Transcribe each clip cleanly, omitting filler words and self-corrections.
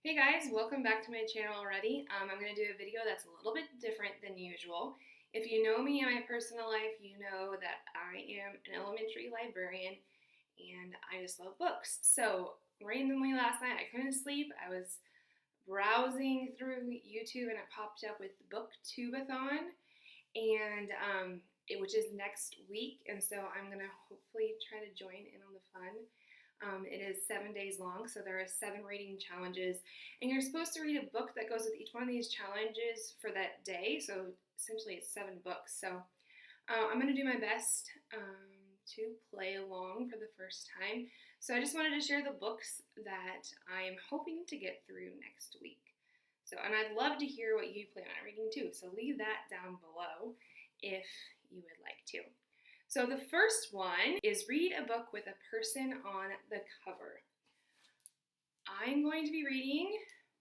Hey guys, welcome back to my channel already. I'm going to do a video that's a little bit different than usual. If you know me in my personal life, you know that I am an elementary librarian and I just love books. So randomly last night I couldn't sleep. I was browsing through YouTube and it popped up with Booktube-A-Thon and which is next week, and so I'm going to hopefully try to join in on the fun. It is 7 days long, so there are 7 reading challenges, and you're supposed to read a book that goes with each one of these challenges for that day, so essentially it's 7 books. So I'm going to do my best to play along for the first time. So I just wanted to share the books that I'm hoping to get through next week. So, and I'd love to hear what you plan on reading too, so leave that down below if you would like to. So the first one is read a book with a person on the cover. I'm going to be reading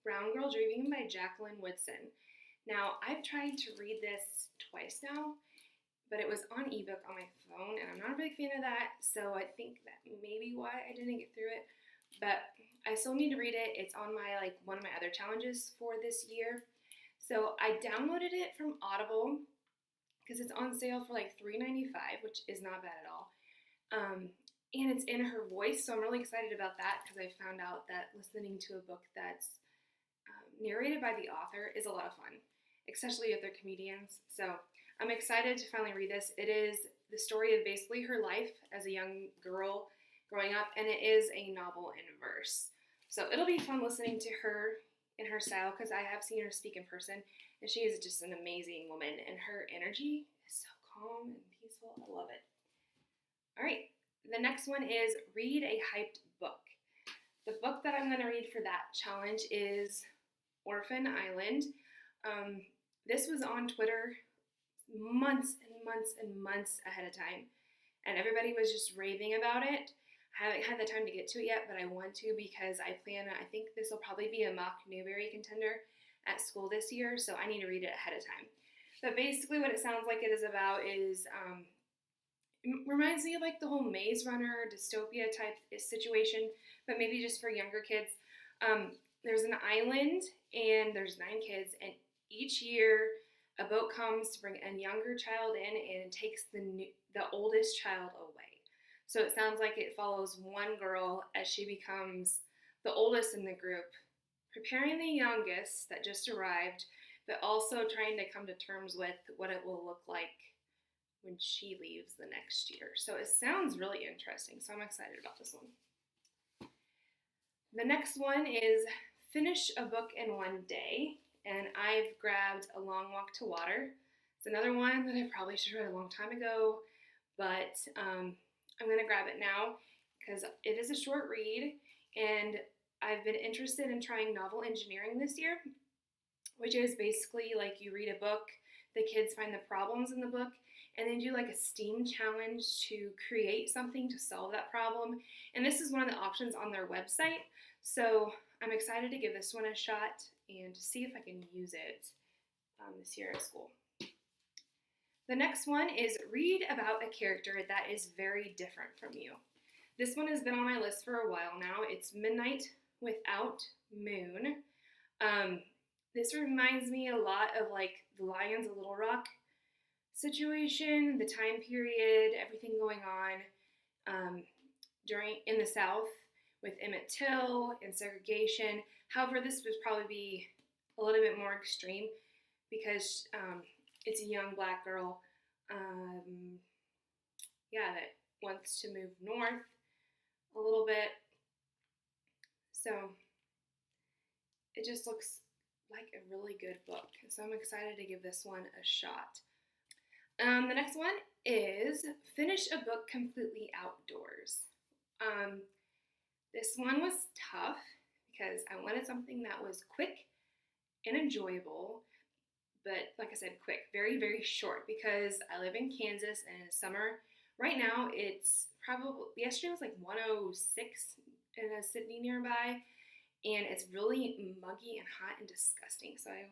Brown Girl Dreaming by Jacqueline Woodson. Now, I've tried to read this twice now, but it was on ebook on my phone, and I'm not a big fan of that, so I think that may be why I didn't get through it. But I still need to read it. It's on my one of my other challenges for this year. So I downloaded it from Audible because it's on sale for $3.95, which is not bad at all. And it's in her voice, so I'm really excited about that because I found out that listening to a book that's narrated by the author is a lot of fun, especially if they're comedians. So I'm excited to finally read this. It is the story of basically her life as a young girl growing up, and it is a novel in verse. So it'll be fun listening to her in her style because I have seen her speak in person, and she is just an amazing woman, and her energy is so calm and peaceful. I love it. All right, the next one is read a hyped book. The book that I'm going to read for that challenge is Orphan Island. This was on Twitter months and months and months ahead of time, and everybody was just raving about it. I haven't had the time to get to it yet, but I want to because I think this will probably be a mock Newbery contender at school this year, so I need to read it ahead of time. But basically what it sounds like it is about is, it reminds me of the whole Maze Runner dystopia type situation, but maybe just for younger kids. There's an island and there's 9 kids, and each year a boat comes to bring a younger child in and takes the oldest child away. So it sounds like it follows one girl as she becomes the oldest in the group, preparing the youngest that just arrived, but also trying to come to terms with what it will look like when she leaves the next year. So it sounds really interesting, so I'm excited about this one. The next one is finish a book in one day, and I've grabbed A Long Walk to Water. It's another one that I probably should have read a long time ago, but I'm going to grab it now because it is a short read, and I've been interested in trying novel engineering this year, which is basically you read a book, the kids find the problems in the book, and then do a STEAM challenge to create something to solve that problem. And this is one of the options on their website, so I'm excited to give this one a shot and to see if I can use it this year at school. The next one is read about a character that is very different from you. This one has been on my list for a while now. It's Midnight Without Moon. This reminds me a lot of the Lions of Little Rock situation, the time period, everything going on in the South with Emmett Till and segregation. However, this would probably be a little bit more extreme because it's a young black girl, that wants to move north a little bit. So it just looks like a really good book. So I'm excited to give this one a shot. The next one is finish a book completely outdoors. This one was tough because I wanted something that was quick and enjoyable, but like I said, quick, very, very short because I live in Kansas and it's summer. Right now it's yesterday was 106 in a city nearby, and it's really muggy and hot and disgusting. So I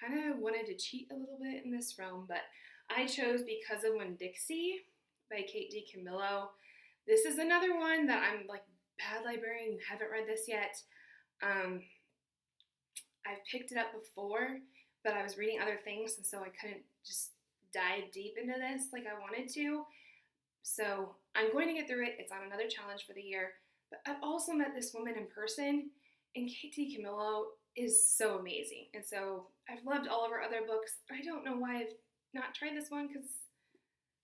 kind of wanted to cheat a little bit in this realm, but I chose Because of Winn-Dixie by Kate DiCamillo. This is another one that I'm bad librarian, you haven't read this yet. I've picked it up before, but I was reading other things, and so I couldn't just dive deep into this like I wanted to. So I'm going to get through it. It's on another challenge for the year. But I've also met this woman in person, and Katie Camillo is so amazing. And so I've loved all of her other books. I don't know why I've not tried this one, because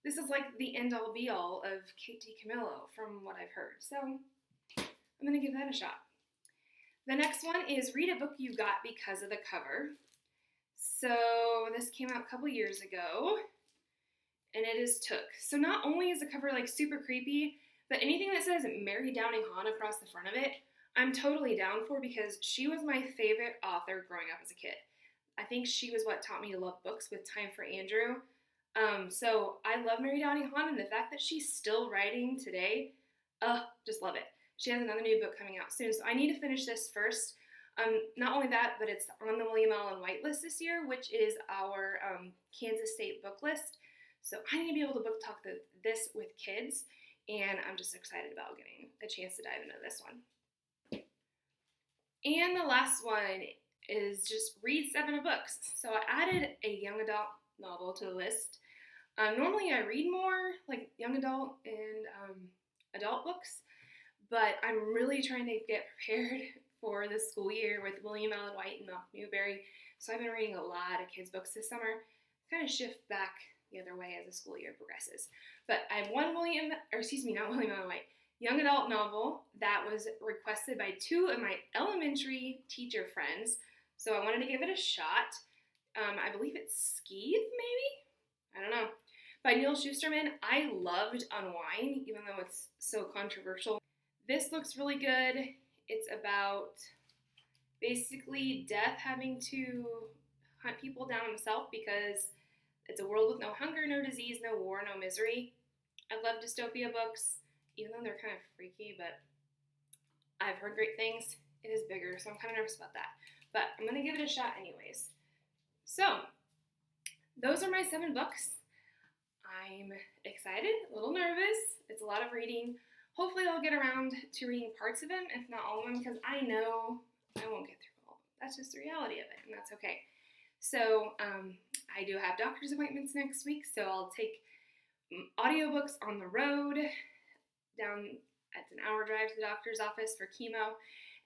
this is like the end-all be-all of Katie Camillo from what I've heard. So I'm going to give that a shot. The next one is Read a Book You Got Because of the Cover. So this came out a couple years ago, and it is Took. So not only is the cover like super creepy, but anything that says Mary Downing Hahn across the front of it, I'm totally down for, because she was my favorite author growing up as a kid. I think she was what taught me to love books with Time for Andrew. So I love Mary Downing Hahn, and the fact that she's still writing today, just love it. She has another new book coming out soon, so I need to finish this first. Not only that, but it's on the William Allen White list this year, which is our Kansas State book list. So I need to be able to book talk this with kids, and I'm just excited about getting a chance to dive into this one. And the last one is just read 7 books. So I added a young adult novel to the list. Normally I read more like young adult and adult books, but I'm really trying to get prepared for the school year with William Allen White and Malcolm Newberry. So I've been reading a lot of kids' books this summer. Kind of shift back the other way as the school year progresses. But I have one young adult novel that was requested by 2 of my elementary teacher friends. So I wanted to give it a shot. I believe it's Skeeve, maybe? I don't know. By Neil Shusterman. I loved Unwind, even though it's so controversial. This looks really good. It's about basically death having to hunt people down himself, because it's a world with no hunger, no disease, no war, no misery. I love dystopia books, even though they're kind of freaky, but I've heard great things. It is bigger, so I'm kind of nervous about that. But I'm going to give it a shot anyways. So, those are my 7 books. I'm excited, a little nervous. It's a lot of reading. Hopefully I'll get around to reading parts of them, if not all of them, because I know I won't get through all of them. That's just the reality of it, and that's okay. So I do have doctor's appointments next week, so I'll take audiobooks on the road down. It's an hour drive to the doctor's office for chemo,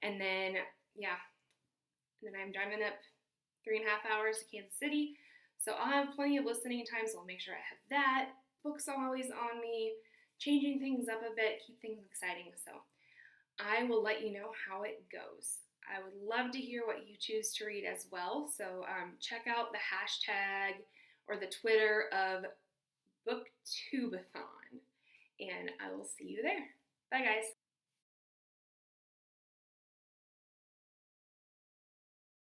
and then I'm driving up 3.5 hours to Kansas City, so I'll have plenty of listening time, so I'll make sure I have that. Books always on me, changing things up a bit, keep things exciting, so I will let you know how it goes. I would love to hear what you choose to read as well, so check out the hashtag or the Twitter of Booktube-A-Thon, and I will see you there. Bye, guys.